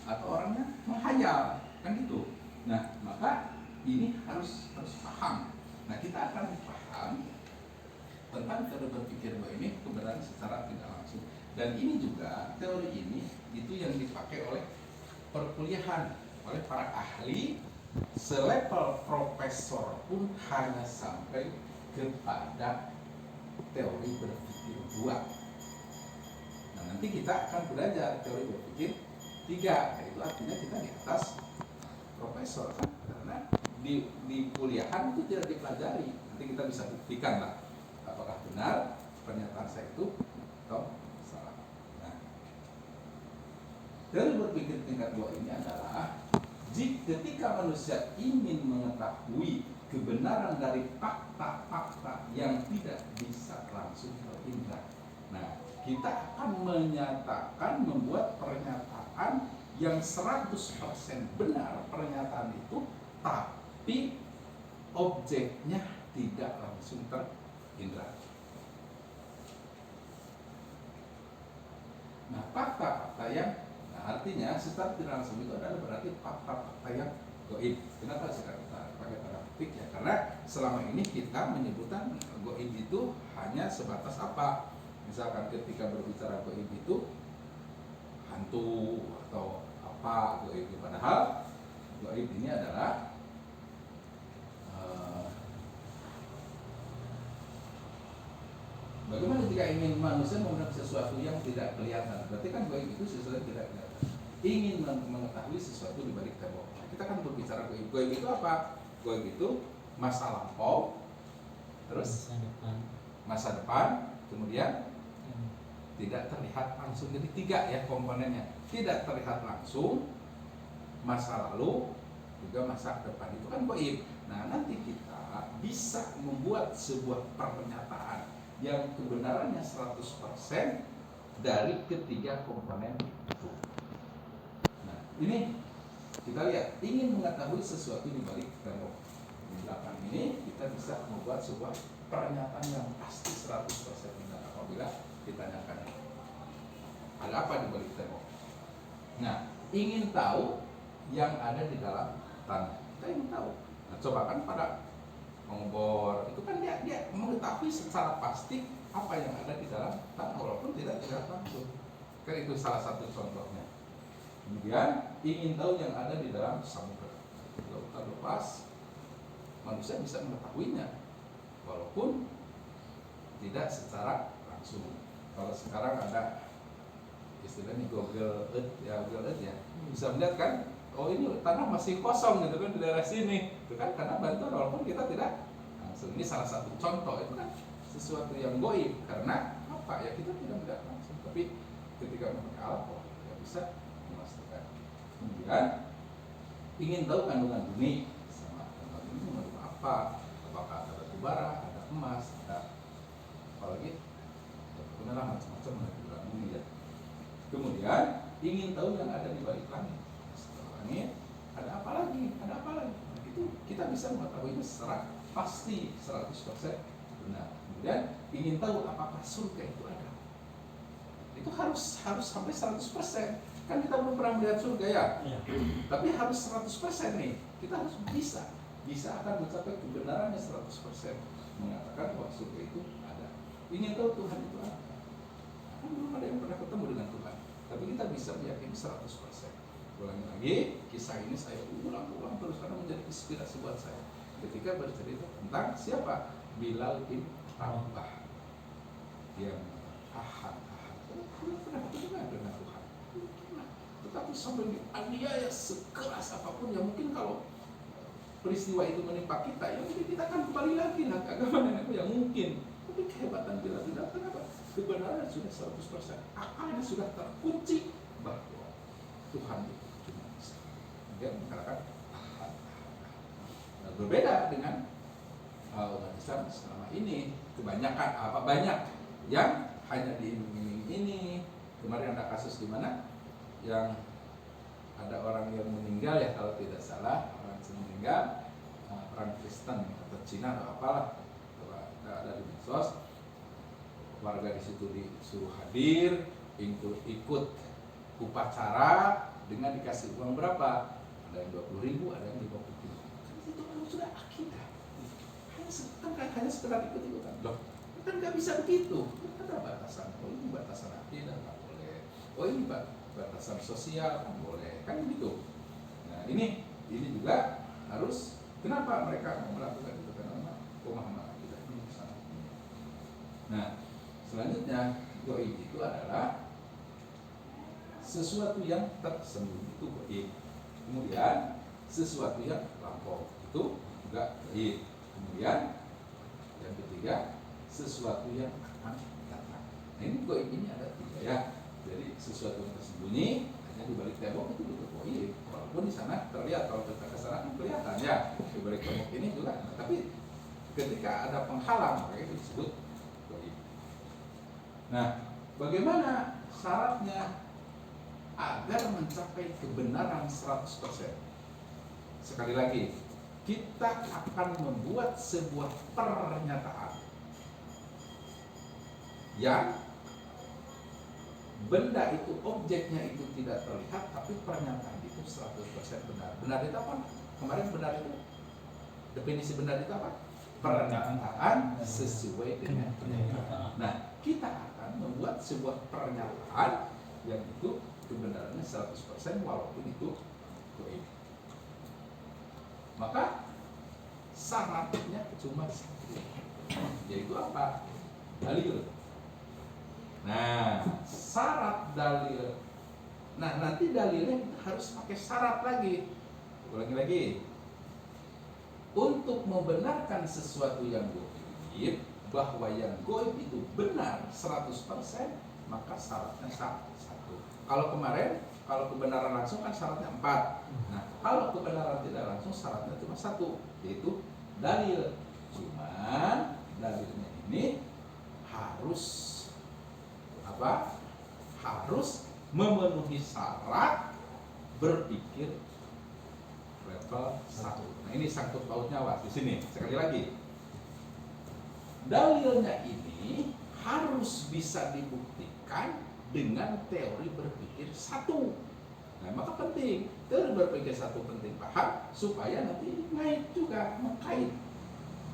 atau orangnya menghayal, kan gitu. Nah, maka ini harus paham. Nah, kita akan paham tentang teori berpikir bahwa ini kebenaran secara tidak langsung. Dan ini juga teori ini itu yang dipakai oleh perkuliahan, oleh para ahli selevel profesor pun hanya sampai kepada teori berpikir 2. Nah, nanti kita akan belajar teori berpikir 3, yaitu artinya kita di atas profesor kan, karena di kuliahan itu tidak dipelajari. Nanti kita bisa buktikan lah apakah benar pernyataan saya itu atau salah. Nah, teori berpikir tingkat 2 ini adalah ketika manusia ingin mengetahui kebenaran dari fakta-fakta yang tidak bisa langsung terindra. Nah, kita akan membuat pernyataan yang 100% benar pernyataan itu, tapi objeknya tidak langsung terindra. Nah, fakta-fakta yang artinya secara tidak langsung itu adalah berarti fakta-fakta yang gaib. Kenapa sekarang kita pakai tanda petik ya? Karena selama ini kita menyebutkan gaib itu hanya sebatas apa? Misalkan ketika berbicara gaib itu hantu atau apa gaib itu, padahal gaib ini adalah bagaimana jika ingin manusia mengetahui sesuatu yang tidak kelihatan? Berarti kan gaib itu sesuatu yang tidak kelihatan. Ingin mengetahui sesuatu di balik tembok. Nah, kita kan berbicara gaib. Gaib itu apa? Gaib itu masa lampau, terus masa depan, kemudian tidak terlihat langsung. Jadi 3 ya komponennya. Tidak terlihat langsung, masa lalu, juga masa depan. Itu kan gaib. Nah, nanti kita bisa membuat sebuah pernyataan yang kebenarannya 100% dari ketiga komponen itu. Nah, ini kita lihat, ingin mengetahui sesuatu di balik tembok. Di belakang ini kita bisa membuat sebuah pernyataan yang pasti 100% benar apabila ditanyakan ada apa di balik tembok. Nah, ingin tahu yang ada di dalam tanah. Kita ingin tahu. Nah, coba kan pada mengebor itu kan dia mengetahui secara pasti apa yang ada di dalam tanah walaupun tidak langsung. Kan itu salah satu contohnya. Kemudian ingin tahu yang ada di dalam samudera. Lautan lepas, manusia bisa mengetahuinya walaupun tidak secara langsung. Kalau sekarang ada istilahnya Google Earth ya, bisa melihat kan, oh ini tanah masih kosong gitu kan di daerah sini, itu kan karena bantuan walaupun kita tidak langsung. Ini salah satu contoh, itu kan sesuatu yang gaib karena apa ya, kita tidak melihat langsung, tapi ketika memakai alat kita bisa memastikan. Kemudian ingin tahu kandungan bumi, sama kandungan bumi mengandung apa, apakah ada batu bara, ada emas, ada apalagi kebenaran macam-macam ada di dalam bumi ya. Kemudian ingin tahu yang ada di balik langit. Setelah langit ada apa lagi? Ada apa lagi? Nah, itu kita bisa mengetahuinya secara pasti 100% benar. Kemudian ingin tahu apakah surga itu ada. Itu harus sampai 100%. Kan kita belum pernah melihat surga ya. Tapi harus 100% nih. Kita harus bisa akan mencapai kebenarannya 100% mengatakan bahwa surga itu ada. Ingin tahu Tuhan itu apa? Kan belum ada yang pernah ketemu dengan Tuhan, tapi kita bisa meyakini 100%. Ulangi lagi, kisah ini saya ulang terus karena menjadi inspirasi buat saya ketika bercerita tentang siapa? Bilal bin Rabah yang ahad belum pernah ketemu dengan Tuhan, tetapi sampai dianiaya sekeras apapun ya. Mungkin kalau peristiwa itu menimpa kita ya mungkin kita akan kembali lagi ke agama nenek moyang mungkin. Tapi kehebatan Bilal bin Rabah kenapa? Kebenaran sudah 100%, akalnya sudah terkunci bahwa Tuhan itu cuma bisa. Dia mengatakan ahad. Nah, berbeda dengan umat Islam selama ini, kebanyakan banyak yang hanya diiming-iming ini. Kemarin ada kasus di mana yang ada orang yang meninggal ya, kalau tidak salah orang meninggal, orang Kristen atau Cina atau apalah, ada di medsos. Warga di situ disuruh hadir, ikut upacara dengan dikasih uang berapa? Ada yang 20.000, ada yang 50.000. Kan itu kan sudah akidah. Hanya sekedar ikut-ikutan. Loh, kan nggak bisa begitu. Ada batasan. Oh ini batasan akidah nggak boleh. Oh ini batasan sosial kan boleh. Kan begitu. Nah ini juga harus. Kenapa mereka melakukan itu? Karena pemahaman akidah ini sangat tinggi. Nah selanjutnya goib itu adalah sesuatu yang tersembunyi, itu goib. Kemudian sesuatu yang lampau itu juga goib. Kemudian yang ketiga sesuatu yang akan datang. Nah, ini goib ini ada 3 ya. Jadi sesuatu yang tersembunyi hanya di balik tembok itu juga goib. Walaupun di sana terlihat, kalau kita ke sana kan kelihatan ya di balik tembok ini juga. Nah, tapi ketika ada penghalang maka itu disebut goib. Nah, bagaimana syaratnya agar mencapai kebenaran 100%? Sekali lagi, kita akan membuat sebuah pernyataan yang benda itu, objeknya itu tidak terlihat, tapi pernyataan itu 100% benar. Benar itu apa? Kemarin benar itu, definisi benar itu apa? Pernyataan sesuai dengan kenyataan. Nah, kita akan membuat sebuah pernyataan yang itu kebenarannya 100% walaupun itu goib. Maka syaratnya cuma satu, yaitu apa? Dalil. Nah, syarat dalil. Nah, nanti dalilnya harus pakai syarat lagi. Ulangi lagi. Untuk membenarkan sesuatu yang goib, bahwa yang goib itu benar 100%, maka syaratnya satu. Kalau kemarin, kalau kebenaran langsung kan syaratnya 4. Nah, kalau kebenaran tidak langsung syaratnya cuma 1, yaitu dalil. Cuman dalilnya ini harus apa? Harus memenuhi syarat berpikir level 1. Nah, ini sangkut pautnya di sini. Sekali lagi, dalilnya ini harus bisa dibuktikan dengan teori berpikir 1. Nah, maka penting teori berpikir 1 penting paham supaya nanti ngait juga, mengkait.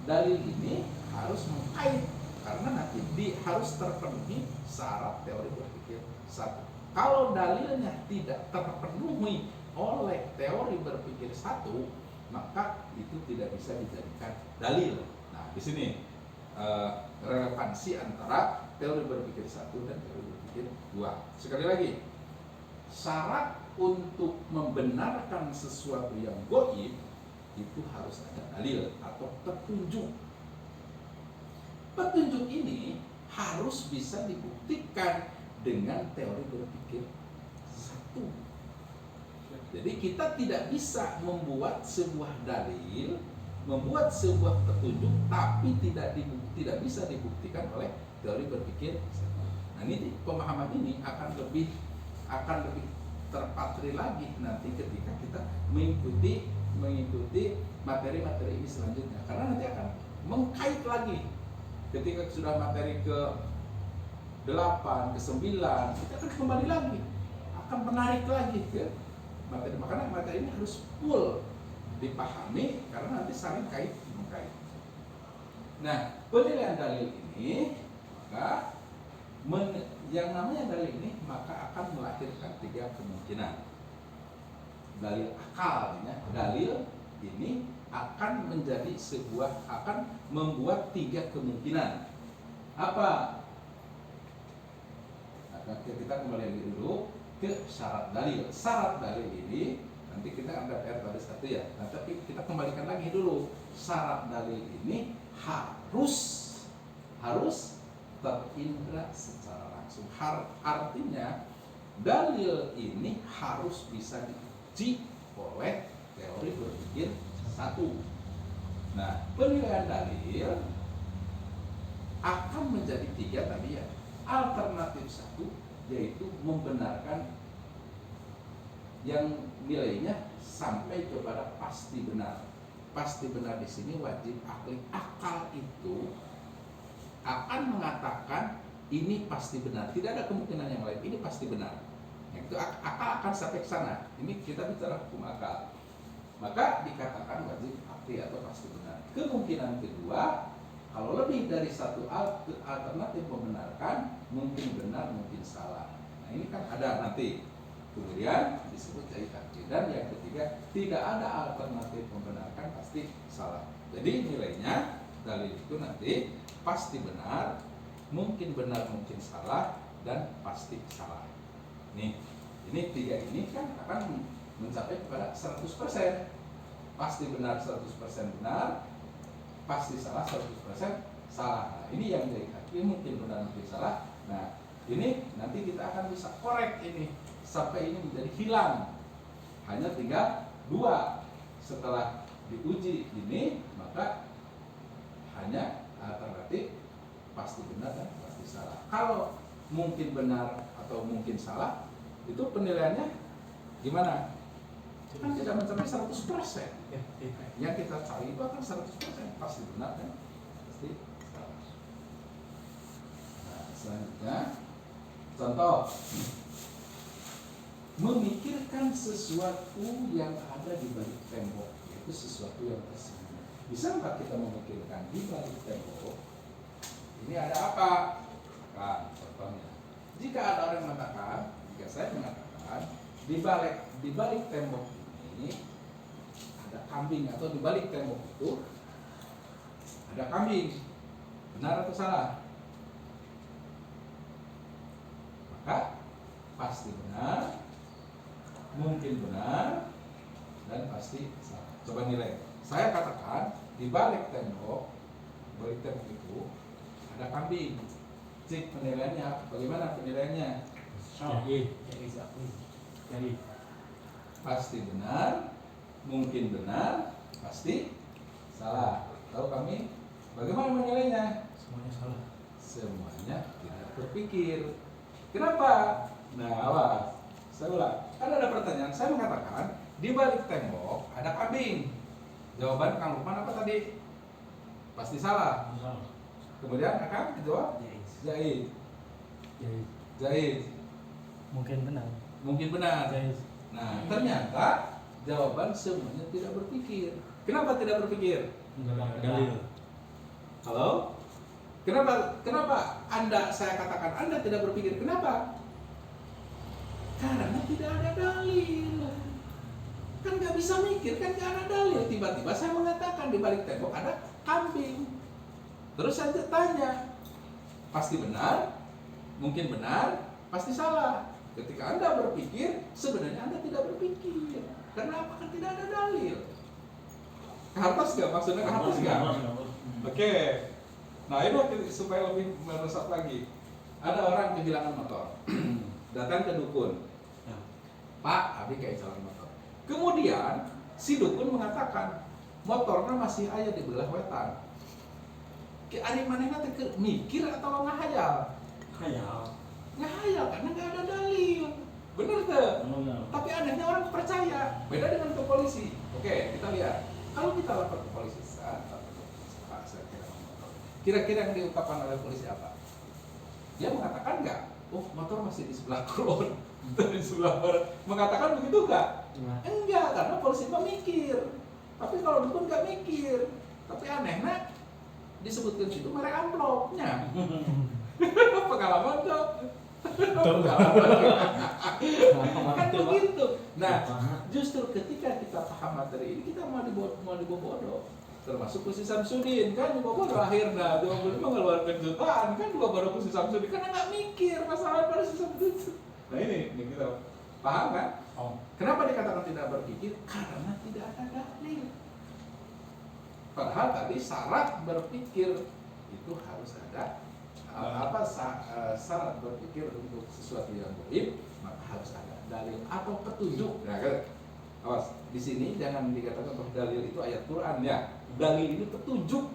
Dalil ini harus mengkait karena nanti harus terpenuhi syarat teori berpikir 1. Kalau dalilnya tidak terpenuhi oleh teori berpikir 1, maka itu tidak bisa dijadikan dalil. Nah, di sini relevansi antara teori berpikir 1 dan teori berpikir 2. Sekali lagi, syarat untuk membenarkan sesuatu yang goib itu harus ada dalil atau petunjuk. Petunjuk ini harus bisa dibuktikan dengan teori berpikir 1. Jadi kita tidak bisa membuat sebuah dalil, membuat sebuah petunjuk, tapi tidak bisa dibuktikan oleh teori berpikir 1. Nah, ini pemahaman ini akan lebih terpatri lagi nanti ketika kita mengikuti materi-materi ini selanjutnya, karena nanti akan mengkait lagi ketika sudah materi ke 8, ke 9, kita akan kembali lagi, akan menarik lagi ke materi. Makanya materi ini harus full dipahami karena nanti saling mengkait. Nah, penilaian dalil ini maka yang namanya dalil ini maka akan melahirkan 3 kemungkinan. Dalil akal, dalil ini akan menjadi akan membuat 3 kemungkinan. Apa? Nah, kita kembali lagi dulu ke syarat dalil. Syarat dalil ini nanti kita ada PR pada 1 ya. Nah, tapi kita kembalikan lagi dulu. Syarat dalil ini harus terindra secara langsung. Artinya dalil ini harus bisa diuji oleh teori berpikir 1. Nah, penilaian dalil akan menjadi 3 tadi ya. Alternatif 1 yaitu membenarkan yang nilainya sampai kepada pasti benar. Pasti benar di sini wajib akli. Akal itu akan mengatakan ini pasti benar. Tidak ada kemungkinan yang lain. Ini pasti benar. Nah, itu akal akan sampai ke sana. Ini kita bicara hukum akal. Maka dikatakan wajib akli atau pasti benar. Kemungkinan kedua, kalau lebih dari satu alternatif membenarkan, mungkin benar, mungkin salah. Nah ini kan ada nanti. Kemudian disebut jahit akli. Dan yang ketiga, tidak ada alternatif membenarkan, pasti salah. Jadi nilainya dalil itu nanti pasti benar, mungkin salah, dan pasti salah. Nih, ini tiga ini kan akan mencapai kepada 100%. Pasti benar 100% benar, pasti salah 100% salah. Nah, ini yang dari kaki mungkin benar mungkin salah. Nah, ini nanti kita akan bisa korek ini sampai ini menjadi hilang. Hanya tinggal 2. Setelah diuji ini, maka hanya alternatif pasti benar dan pasti salah. Kalau mungkin benar atau mungkin salah, itu penilaiannya gimana? Kan tidak mencapai 100%. Yang kita cari itu akan 100%, pasti benar dan pasti salah. Nah, selanjutnya contoh, memikirkan sesuatu yang ada di balik tembok, yaitu sesuatu yang tersembunyi. Bisa nggak kita memikirkan di balik tembok ini ada apa? Nah, contohnya, jika ada orang mengatakan, jika saya mengatakan di balik tembok ini ada kambing, atau di balik tembok itu ada kambing, benar atau salah? Maka pasti benar, mungkin benar, dan pasti salah. Coba nilai. Saya katakan di balik tembok itu ada kambing. Cik penilaiannya, bagaimana penilaiannya? Jadi pasti benar, mungkin benar, pasti salah. Tahu kami bagaimana menilainya? Semuanya salah. Semuanya tidak berpikir. Kenapa? Nah, awas. Saya ulang. Kan ada pertanyaan, saya mengatakan di balik tembok ada kambing. Jawaban Kang Lukman apa tadi? Pasti salah. Kemudian akan dijawab jahit. Mungkin benar. Jahit. Nah, ternyata jawaban semuanya tidak berpikir. Kenapa tidak berpikir? Dalil. Halo? Kenapa saya katakan Anda tidak berpikir? Kenapa? Karena tidak ada dalil. Kan nggak bisa mikir, kan nggak ada dalil. Tiba-tiba saya mengatakan di balik tembok ada kambing. Terus saya tanya, pasti benar, mungkin benar, pasti salah. Ketika Anda berpikir, sebenarnya Anda tidak berpikir. Karena apa? Kan tidak ada dalil. Kehartas nggak? Maksudnya kehartas nggak? Oke. Nah ini supaya lebih meresap lagi. Ada orang kehilangan motor, datang ke dukun. Pak, abi kayak jalan motor. Kemudian si dukun mengatakan motornya masih ayah di belah wetan. Ari manehna teh mikir atau ngahayal? Ngahayal karena nggak ada dalil. Bener tuh. Tapi anehnya orang percaya. Beda dengan ke polisi. Oke, kita lihat. Kalau kita lapor ke polisi, Pak, saya kehilangan motor. Kira-kira yang diungkapkan oleh polisi apa? Dia mengatakan nggak? Oh, motor masih di sebelah kulon, di sebelah barat. Mengatakan begitu nggak? Enggak, karena polisi memikir. Tapi kalau dukun nggak mikir. Tapi anehnya disebutkan situ merek amplopnya. Pengalaman dong. Kan begitu. Nah, justru ketika kita paham materi ini, kita mau dibawa bodoh. Termasuk Kusi Samsudin kan dibawa bodoh akhirnya. Dia mengeluarkan jutaan kan dibawa bodoh Kusi Samsudin karena nggak mikir masalah pada Kusi Samsudin. Nah ini kita paham kan? Kenapa dikatakan tidak berpikir? Karena tidak ada dalil. Padahal tadi syarat berpikir itu harus ada syarat berpikir untuk sesuatu yang gaib, maka harus ada dalil atau petunjuk. Nah, kan? Awas, di sini jangan dikatakan bahwa dalil itu ayat Quran ya. Dalil ini petunjuk,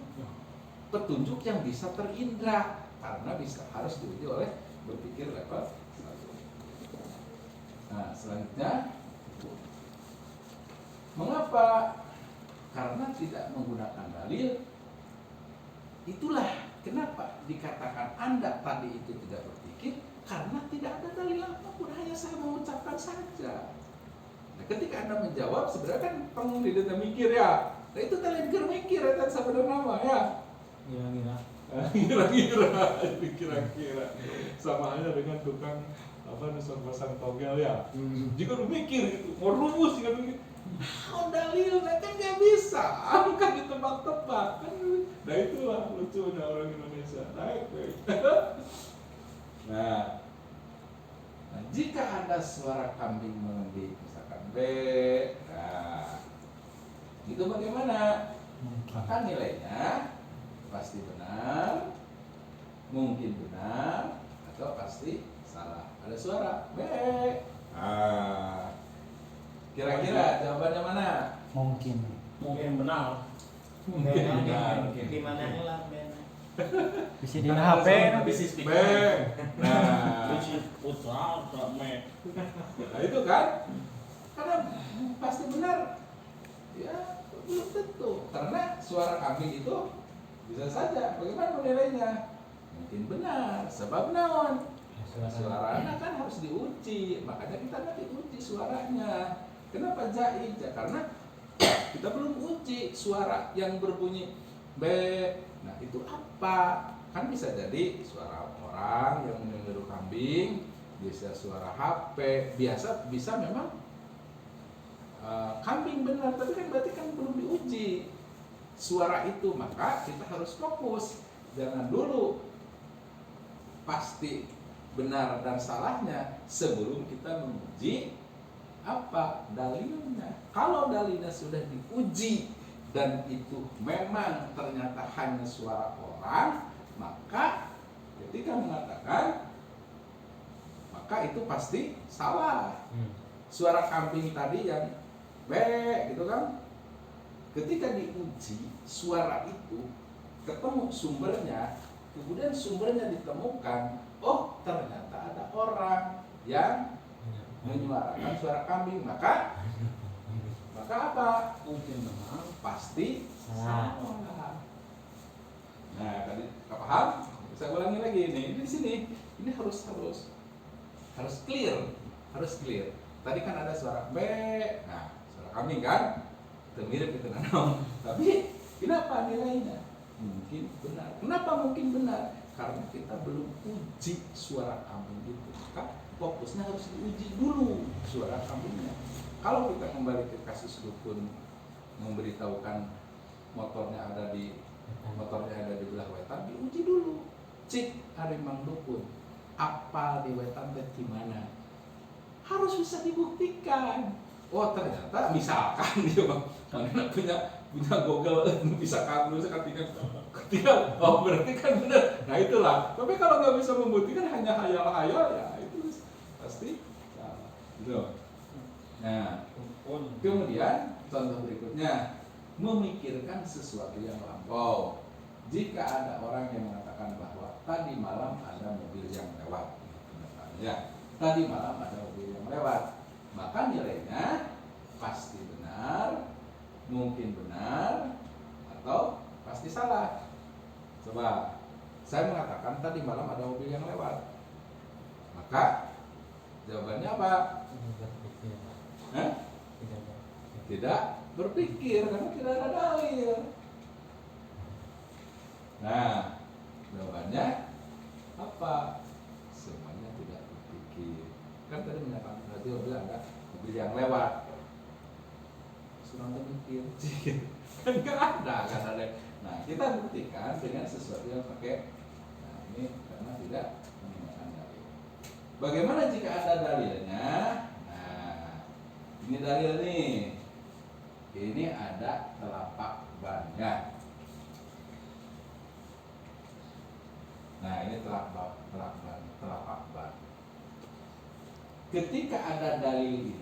petunjuk yang bisa terindra karena harus diuji oleh berpikir level 1. Nah, selanjutnya, mengapa? Karena tidak menggunakan dalil. Itulah kenapa dikatakan Anda tadi itu tidak berpikir, karena tidak ada dalil apapun, hanya saya mengucapkan saja. Nah, ketika Anda menjawab, sebenarnya kan pengemudi itu mikir ya. Nah, itu talent mikir ya, kan sebenarnya nama ya. Kira-kira. Kira-kira sama aja dengan tukang pasang togel ya. Jika lu mikir gitu, mau rumus kan gitu. Dalil, kan nggak bisa, kan ditebak-tebak kan. Nah itulah lucunya orang Indonesia. Nah, jika ada suara kambing mengembi, misalkan B, nah itu bagaimana? Maka nilainya pasti benar, mungkin benar, atau pasti salah. Ada suara B. Kira-kira jawabannya mana? Mungkin benar. Gimana lah Ben? Bisa di HP, Bisa B. Nah, putra me. nah itu kan? Karena pasti benar. Ya, belum tentu. Karena suara kambing itu bisa saja. Bagaimana menilainya? Mungkin benar. Sebab naon? Suaranya kan harus diuji. Makanya kita nanti uji suaranya. Kenapa jahit? Ya karena kita belum uji suara yang berbunyi B. Nah itu apa? Kan bisa jadi suara orang yang meniru kambing, bisa suara HP, bisa memang kambing benar, tapi kan berarti kan belum diuji suara itu. Maka kita harus fokus, jangan dulu pasti benar dan salahnya sebelum kita menguji apa dalilnya. Kalau dalilnya sudah diuji dan itu memang ternyata hanya suara orang, maka ketika mengatakan maka itu pasti salah. Suara kambing tadi yang B gitu kan, ketika diuji suara itu ketemu sumbernya, kemudian sumbernya ditemukan, oh ternyata ada orang yang menyuarakan suara kambing, maka apa? Mungkin benar. Pasti Salah. salah. Nah, tadi paham? Bisa ulangi lagi nih. Ini di sini. Ini harus clear, Tadi kan ada suara B, nah suara kambing kan, itu mirip itu nanam. Tapi kenapa nilainya? Mungkin benar. Kenapa mungkin benar? Karena kita belum uji suara kambing itu. Maka fokusnya harus diuji dulu suara kambingnya. Kalau kita kembali ke kasus dukun memberitahukan motornya ada di belah wetan, diuji dulu. Cik harimang dukun, apa di wetan teh gimana? Harus bisa dibuktikan. Oh ternyata misalkan dia punya Google bisa kabur ketika oh berarti kan benar. Nah itulah. Tapi kalau nggak bisa membuktikan hanya hayal-hayal ya itu pasti salah. Gitu. Nah, kemudian contoh berikutnya, memikirkan sesuatu yang lampau. Jika ada orang yang mengatakan bahwa tadi malam ada mobil yang lewat, ya, tadi malam ada mobil yang lewat, maka nilainya pasti benar, mungkin benar, atau pasti salah. Coba, saya mengatakan tadi malam ada mobil yang lewat, maka jawabannya apa? Tidak berpikir karena tidak ada dalil. Nah, jawabannya apa? Semuanya tidak berpikir. Kan tadi menyatakan berarti mobil ada mobil yang lewat. Sudah berpikir, kan nggak ada. Nah, kita buktikan dengan sesuatu yang pakai. Nah, ini karena tidak menggunakan dalil. Bagaimana jika ada dalilnya? Ini dalil nih. Ini ada telapak bannya. Nah, ini telapak ban. Ketika ada dalil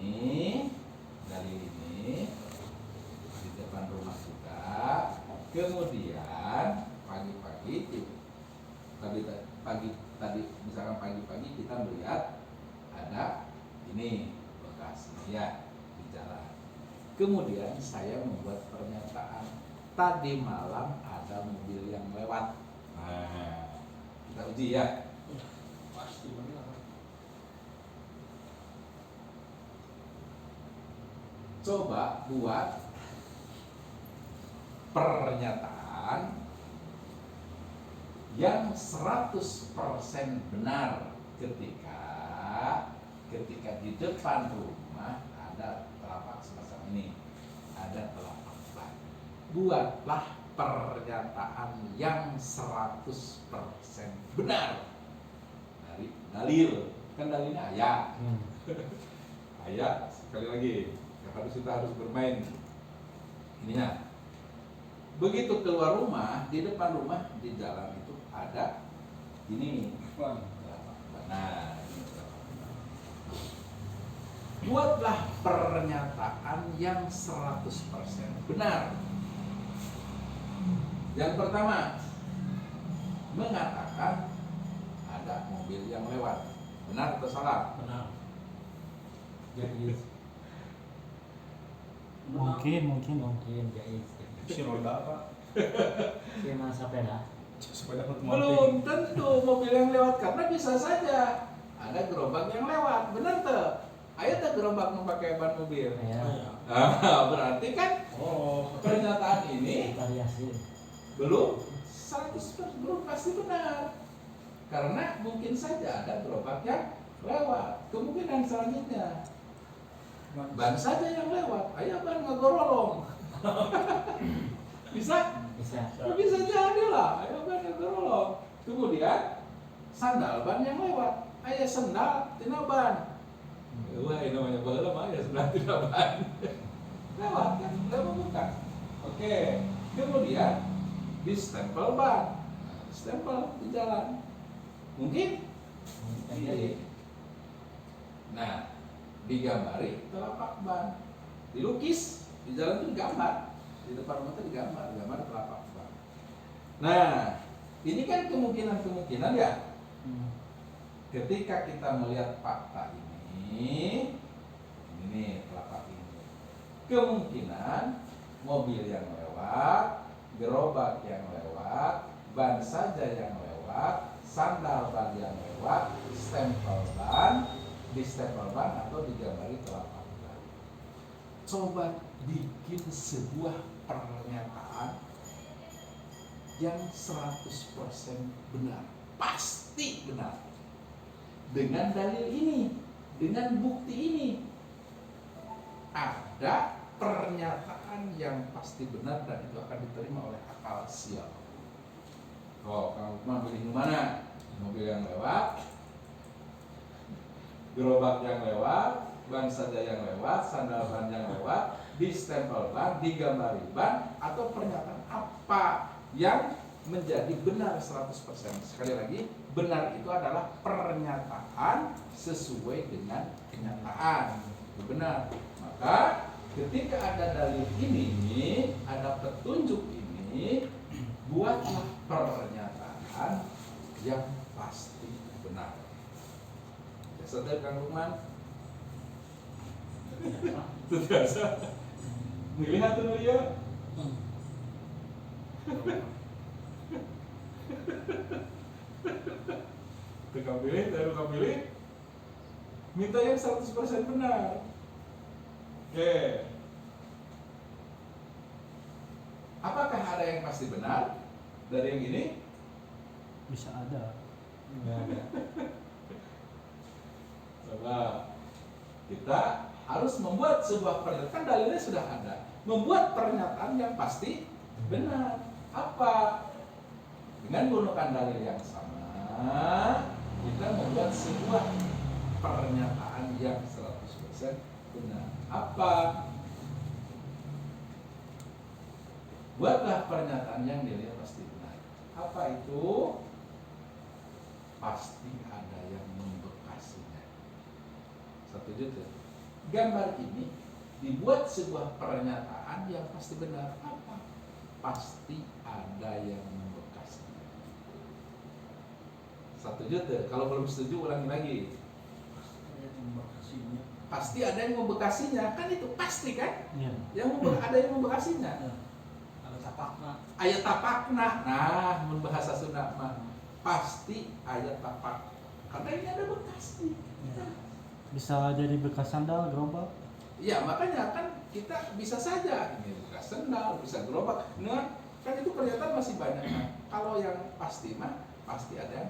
ini di depan rumah kita, kemudian pagi tadi misalkan pagi-pagi kita melihat ada ini ya di jalan. Kemudian saya membuat pernyataan, tadi malam ada mobil yang lewat. Nah, kita uji ya. Pasti benar. coba buat pernyataan yang 100% benar ketika di depan rumah ada telapak semacam ini, ada telapak ban. Buatlah pernyataan yang 100% benar dari dalil. Kan dalilnya ayat. Ayat, sekali lagi kita harus bermain ininya. Begitu keluar rumah, di depan rumah, di jalan itu ada ini. Nah, buatlah pernyataan yang 100% benar. Yang pertama, mengatakan ada mobil yang lewat. Benar atau salah? Benar. Jais. Benar. Mungkin jais. Si roda apa? Si mas sepeda. Sepeda Belum tentu mobil yang lewat, karena bisa saja ada gerobak yang lewat. Benar tuh? Ayo tuh gerobak memakai ban mobil. Ya. Berarti kan Oh, pernyataan ini Variasi. belum 100% belum pasti benar, karena mungkin saja ada gerobak yang lewat. Kemungkinan selanjutnya ban saja yang lewat, ayo ban ngegorolong. Bisa? Bisa jadi lah, ayo ban ngegorolong. Kemudian sandal ban yang lewat, ayo sendal tina ban. Wah, ini namanya baheula mah ya sendal tina ban. Lewat kan, lewat bukan. Oke, kemudian di stempel ban, stempel di jalan, mungkin ini. Nah, digambari telapak ban, dilukis di jalan itu digambar, di depan rumah itu gambar telapak ban. Nah, ini kan kemungkinan ya. Ketika kita melihat fakta ini telapak ini, kemungkinan mobil yang lewat, gerobak yang lewat, ban saja yang lewat, sandal ban yang lewat, stempel ban, di stempel ban atau digambari telapak ban. Coba bikin sebuah pernyataan yang 100% benar, pasti benar. Dengan dalil ini, dengan bukti ini, ada pernyataan yang pasti benar dan itu akan diterima oleh akal siapa. Oh, kamu mau pilih mana? Mobil yang lewat, gerobak yang lewat, ban saja yang lewat, sandal ban yang lewat, di stempel ban, digambari ban, atau pernyataan apa yang menjadi benar 100%. Sekali lagi, benar itu adalah pernyataan sesuai dengan kenyataan. Itu benar. Maka ketika ada dalil ini, ada petunjuk ini, buatlah pernyataan yang pasti benar. Sadar Kang Lukman? Biasa. Milih atau ya? Tukang pilih, minta yang 100% benar. Oke. Apakah ada yang pasti benar dari yang ini? Bisa ada. enggak ada. Coba kita harus membuat sebuah pernyataan, kan dalilnya sudah ada. Membuat pernyataan yang pasti benar. Apa? Dengan menggunakan dalil yang sama, kita membuat sebuah pernyataan yang 100% benar. Apa? Buatlah pernyataan yang dilihat pasti benar. Apa itu? Pasti ada yang membekasinya. Satu juta. Gambar ini dibuat sebuah pernyataan yang pasti benar. Apa? Pasti ada yang membekasinya. Satu juta. Kalau belum setuju ulangi lagi. Pasti ada yang membekasinya, kan itu pasti kan? Iya. Ada yang membekasinya. Ada tapakna. Ayat tapakna. Nah, mun bahasa Sunda mah pasti ayat tapak. Karena ini ada bekasnya. Bisa jadi bekas sandal gerobak. Iya, makanya kan kita bisa saja ini bekas sendal, bisa gerobak. Nah, kan itu pernyataan masih banyak. Nah, kalau yang pasti mah pasti ada yang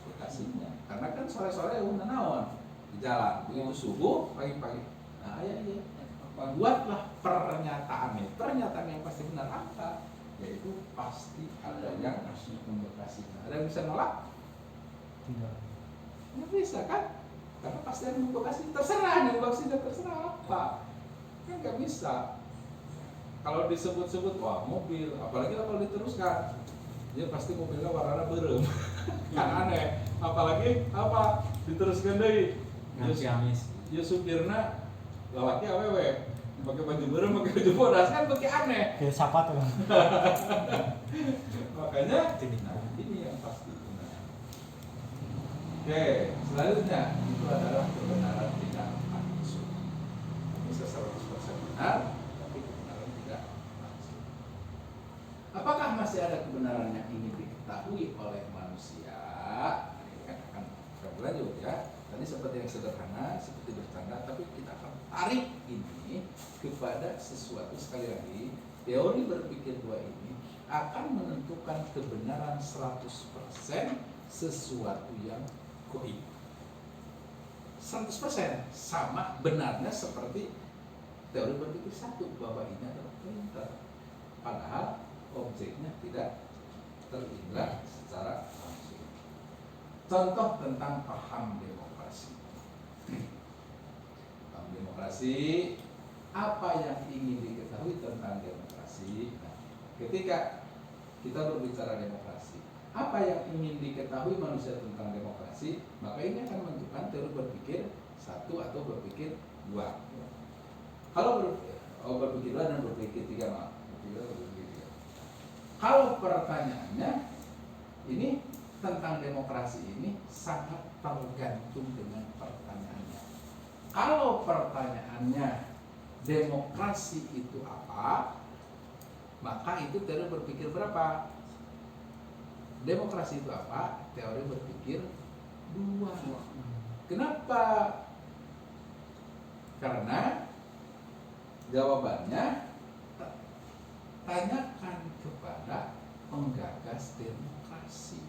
bekasinya. Karena kan sore-sore naon di jalan, begitu subuh, pagi-pagi. Nah, iya. Buatlah pernyataan yang pasti benar apa? Yaitu pasti ada yang membekasinya. Ada yang bisa nolak? Tidak. Nggak bisa kan? Karena pasti ada yang membekasi. Terserah yang membekasi, terserah apa? Kan nggak bisa. Kalau disebut-sebut wah mobil, apalagi kalau diteruskan, dia pasti mobilnya warnanya berem. Kan aneh. Apalagi apa? Diteruskan deh. Ciamis. Ya supirna lelaki awewe pakai baju berem, pakai baju bodas kan pakai aneh. Kayak siapa tuh? Makanya ini yang pasti benar. Oke, selanjutnya itu adalah kebenaran tidak langsung. Bisa 100% benar, tapi kebenaran tidak langsung. Apakah masih ada kebenaran yang ingin diketahui oleh manusia? Nah, ini kan akan kita lanjut ya. Tadi seperti yang sederhana, seperti bercanda, tapi kita akan tarik ini kepada sesuatu. Sekali lagi, teori berpikir dua ini akan menentukan kebenaran 100% sesuatu yang goib. 100% sama benarnya seperti teori berpikir satu, bahwa ini adalah printer. Padahal objeknya tidak terindra secara langsung. Contoh tentang paham demokrasi. Paham demokrasi, apa yang ingin diketahui tentang demokrasi? Nah, ketika kita berbicara demokrasi, apa yang ingin diketahui manusia tentang demokrasi, maka ini akan menentukan teori berpikir satu atau berpikir dua. Kalau berpikir dua dan berpikir tiga, berpikir tiga. Kalau pertanyaannya ini tentang demokrasi ini sangat tergantung dengan pertanyaannya. Kalau pertanyaannya demokrasi itu apa, maka itu teori berpikir berapa? Demokrasi itu apa? Teori berpikir dua. Kenapa? Karena jawabannya tanyakan kepada penggagas demokrasi.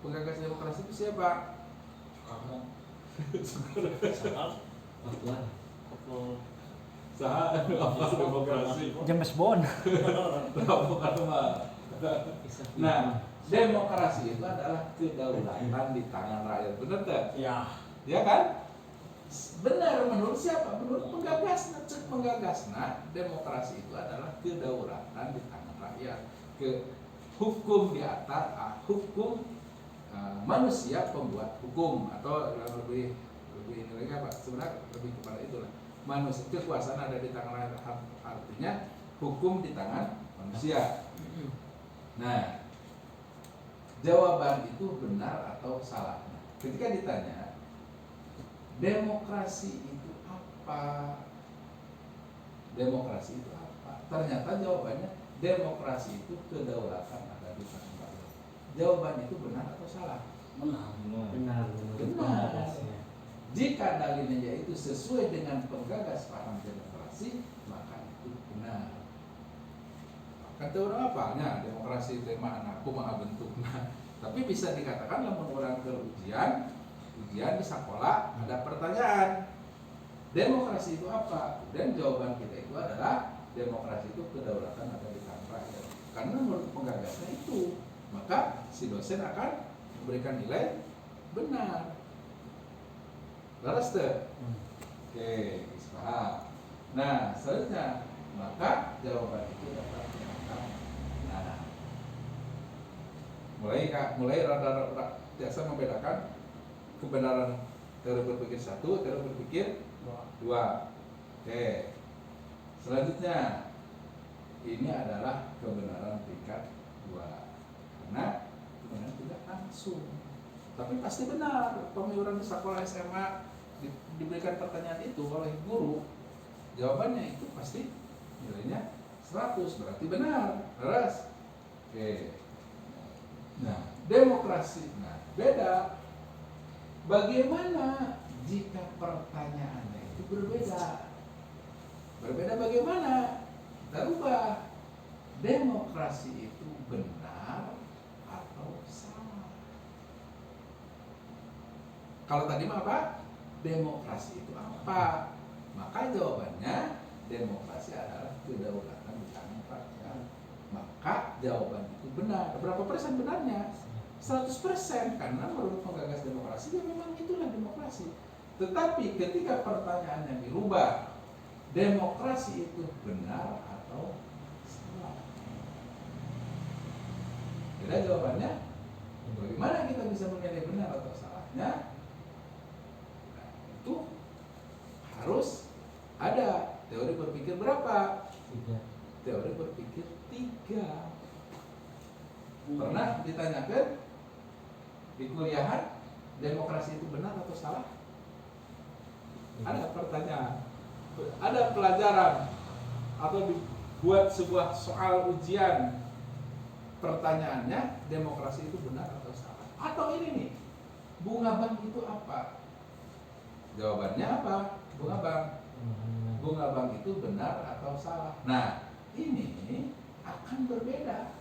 Penggagas demokrasi itu siapa? Demokrasi. James Bond. Nah, demokrasi itu adalah kedaulatan di tangan rakyat. Benar tak? Ya. Ya kan? Benar, menurut siapa? Menurut penggagas. Cek penggagas. Nah, demokrasi itu adalah kedaulatan di tangan rakyat. Hukum di atas hukum, manusia pembuat hukum, atau lebih ini lagi apa? Sebenarnya lebih kepada itulah. Manusia, kekuasaan ada di tangan rakyat, artinya hukum di tangan manusia. Nah, jawaban itu benar atau salahnya. Ketika ditanya demokrasi itu apa? Demokrasi itu apa? Ternyata jawabannya demokrasi itu kedaulatan ada di tangan rakyat. Jawaban itu benar atau salah? Benar. Jika dalilnya yaitu sesuai dengan penggagas paham demokrasi, maka itu benar. Kata orang apanya? Demokrasi tema anakku maha bentuknya. Tapi bisa dikatakan lamun orang ke ujian di sekolah ada pertanyaan, demokrasi itu apa? Dan jawaban kita itu adalah demokrasi itu kedaulatan ada di tangan rakyat. Karena menurut penggagasnya itu, maka si dosen akan memberikan nilai benar. Laras tuh? Oke, paham. Nah, selanjutnya, maka jawaban itu dapat dianggap benar. Mulai rada biasa membedakan kebenaran teori berpikir satu, teori berpikir dua. Oke. Selanjutnya, ini adalah kebenaran tingkat dua. Karena kebenaran tidak langsung, tapi pasti benar. Pemiuran di sekolah SMA diberikan pertanyaan itu oleh guru, jawabannya itu pasti nilainya 100, berarti benar. Terus, oke. Nah, demokrasi, nah beda. Bagaimana jika pertanyaannya itu berbeda? Berbeda bagaimana? Kita rubah. Demokrasi itu benar atau salah? Kalau tadi mah apa? Demokrasi itu apa? Maka jawabannya demokrasi adalah kedaulatan di tangan rakyat. Maka jawaban itu benar. Berapa persen benarnya? 100%, karena menurut penggagas demokrasi ya memang itulah demokrasi. Tetapi ketika pertanyaannya dirubah, demokrasi itu benar atau salah? Beda jawabannya. Bagaimana kita bisa menilai benar atau salahnya? Nah, itu harus ada teori berpikir berapa? 3. Teori berpikir 3. Pernah ditanyakan di kuliahan, demokrasi itu benar atau salah? Ada pertanyaan, ada pelajaran, atau dibuat sebuah soal ujian. Pertanyaannya, demokrasi itu benar atau salah? Atau ini nih, bunga bank itu apa? Jawabannya apa? Bunga bank. Bunga bank itu benar atau salah? Nah, ini akan berbeda.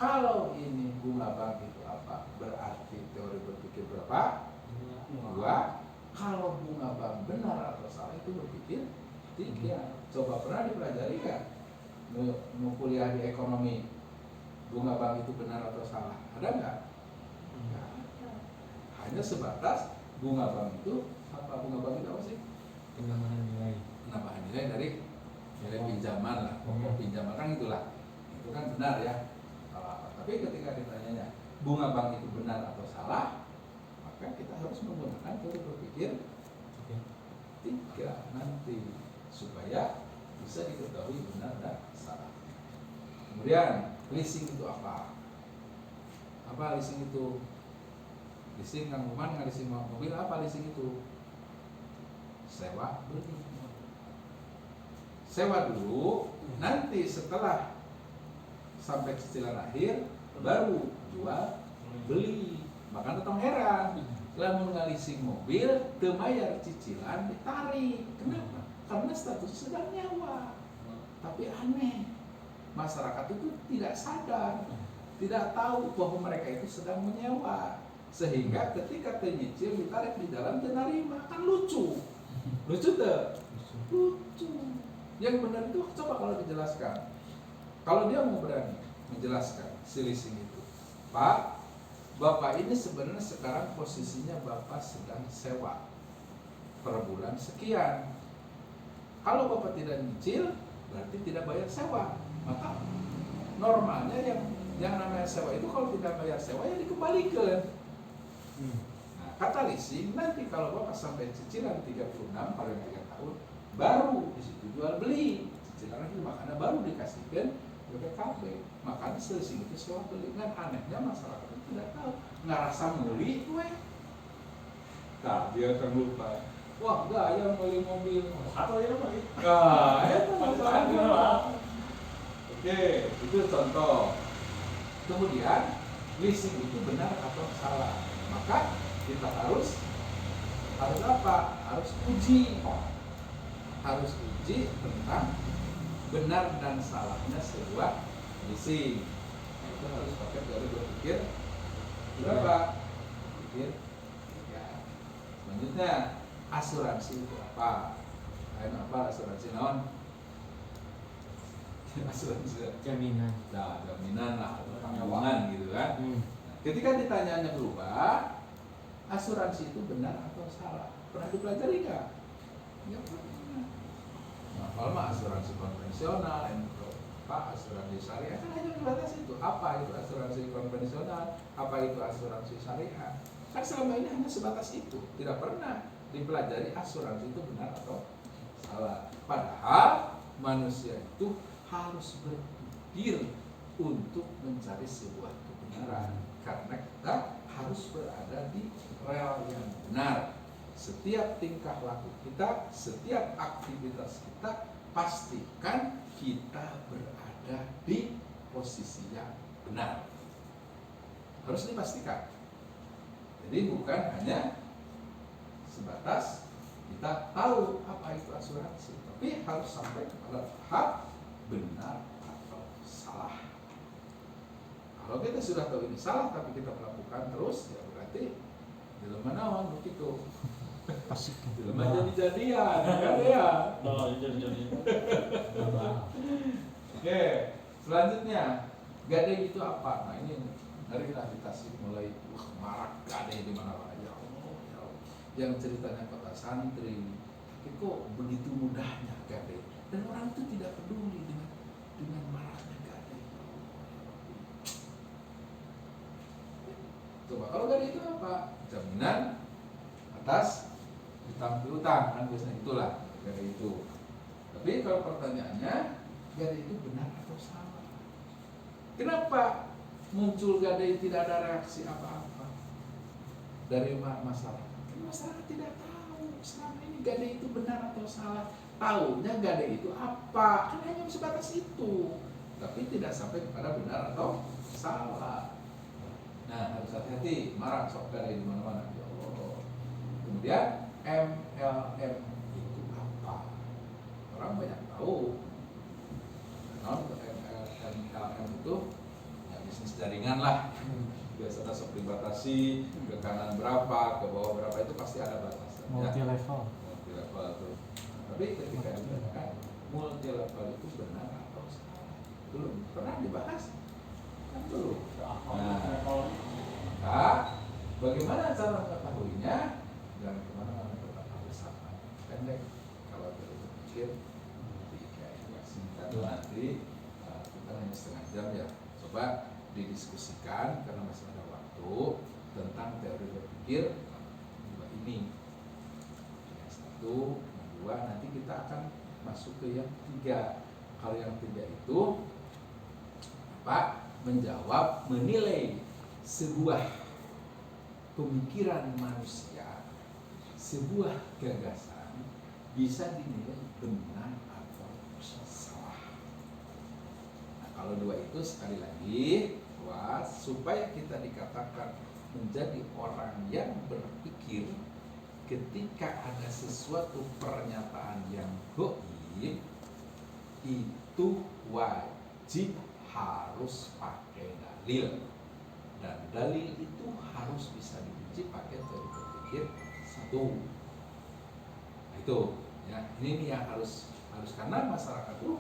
Kalau ini bunga bank itu apa? Berarti teori berpikir berapa? 2. Kalau bunga bank benar atau salah itu berpikir 3. Coba pernah dipelajari kan? Mau kuliah di ekonomi, bunga bank itu benar atau salah? Ada nggak? Nggak ada. Hanya sebatas bunga bank itu apa? Bunga bank itu apa sih? Penambahan nilai. Penambahan nilai dari nilai pinjaman lah, pokok pinjaman kan itulah. Itu kan benar ya. Tapi ketika ditanyanya bunga bank itu benar atau salah, maka kita harus menggunakan teori berpikir 3 nanti supaya bisa diketahui benar dan salah. Kemudian leasing itu apa? Apa leasing itu? Leasing Kang Uman leasing mobil, apa leasing itu? Sewa beli. Sewa dulu, nanti setelah sampai cicilan akhir baru jual beli. Maka tetong heran, lamun ngalising mobil teu mayar cicilan ditarik. Kenapa? Karena status sedang nyawa. Tapi aneh, masyarakat itu tidak sadar, tidak tahu bahwa mereka itu sedang menyewa. Sehingga ketika nyicil ditarik di jalan terima, kan lucu. Lucu tuh? Lucu. Yang benar itu coba kalau dijelaskan. Kalau dia mau berani menjelaskan si leasing itu, Pak, Bapak ini sebenarnya sekarang posisinya Bapak sedang sewa per bulan sekian. Kalau Bapak tidak nyicil, berarti tidak bayar sewa. Maka normalnya yang namanya sewa itu kalau tidak bayar sewa ya dikembalikan. Nah, kata leasing nanti kalau Bapak sampai cicilan 36 paling 3 tahun, baru di situ jual beli. Cicilan itu makanya baru dikasihkan BPKB. Makanya leasing itu sewa beli. Kan anehnya masyarakat itu tidak tahu. Ngerasa muli gue. Nah, dia akan lupa. Wah, gaya beli mobil. Atau ya apa gitu? Nah, itu masalahnya. Oke, itu contoh. Kemudian leasing itu benar atau salah? Maka kita harus apa? Harus uji. Harus uji tentang benar dan salahnya sebuah leasing. Nah, itu harus pakai teori berpikir berapa? Pikir 3. Selanjutnya, asuransi itu apa? Ayo apa asuransi naon? Asuransi Jaminan. nah, jaminan lah atau pengawangan gitu kan. Nah, ketika ditanyanya berubah, asuransi itu benar atau salah? Pernah dipelajari nggak? Nggak pernah. Nah, kalau mah asuransi konvensional, asuransi syariah kan hanya dibatas itu. Apa itu asuransi konvensional? Apa itu asuransi syariah? Kan selama ini hanya sebatas itu. Tidak pernah dipelajari asuransi itu benar atau salah. Padahal manusia itu harus berpikir untuk mencari sebuah kebenaran. Karena kita harus berada di rel yang benar. Setiap tingkah laku kita, setiap aktivitas kita, pastikan kita berada di posisi yang benar. Harus dipastikan. Jadi bukan hanya sebatas kita tahu apa itu asuransi, tapi harus sampai kepada tahap benar atau salah. Kalau kita sudah tahu ini salah tapi kita melakukan terus, ya berarti dalam mana begitu. Asik. Dalam jadi-jadian, kan ya. Oh, jadi. Oke, selanjutnya gadai itu apa? Nah ini dari Tasik mulai marak gadai di mana-mana. Ya Allah, ya Allah. Yang ceritanya kota santri, itu begitu mudahnya gadai, dan orang itu tidak peduli dengan maraknya gadai. Coba kalau gadai itu apa? Jaminan atas hutang piutang, kan biasanya itulah gadai itu. Tapi kalau pertanyaannya, gadai itu benar atau salah? Kenapa muncul gadai tidak ada reaksi apa-apa dari masyarakat? Masyarakat tidak tahu selama ini gadai itu benar atau salah. Tahunya gadai itu apa? Kan hanya sebatas itu, tapi tidak sampai kepada benar atau salah. Nah, harus hati-hati, marak sok gadai di mana-mana. Ya Allah. Kemudian MLM itu apa? Orang banyak tahu. MLM itu ya, bisnis jaringan lah. Biasa sok dibatasi ke kanan berapa, ke bawah berapa, itu pasti ada batasan. Multi level. Multi level tuh. Tapi ketika dikatakan multi level itu benar atau salah, belum pernah dibahas, kan belum. Nah, bagaimana cara mengetahuinya? Dan kemana-mana tetap harus sama. Pendek kalau berpikir kayak singkat nanti kita hanya setengah jam ya. Coba didiskusikan karena masih ada waktu tentang teori berpikir dua ini. Yang satu, yang dua, nanti kita akan masuk ke yang tiga. Kalau yang tiga itu apa? Menjawab, menilai sebuah pemikiran manusia, sebuah gagasan bisa dinilai benar atau salah. Nah, kalau dua itu sekali lagi, supaya kita dikatakan menjadi orang yang berpikir ketika ada sesuatu pernyataan yang goib, itu wajib harus pakai dalil, dan dalil itu harus bisa diuji pakai teori berpikir satu. Nah, itu ya, ini yang harus karena masyarakat tuh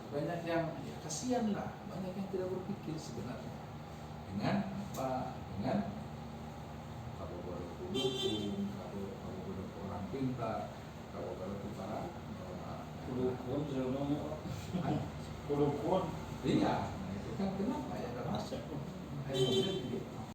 banyak yang ya kasihan lah, banyak yang tidak berpikir sebenarnya dengan apa, dengan kalau boleh dukung, kalau boleh orang pintar, kalau boleh para Kulukun, iya, nah itu kan kenapa ya, karena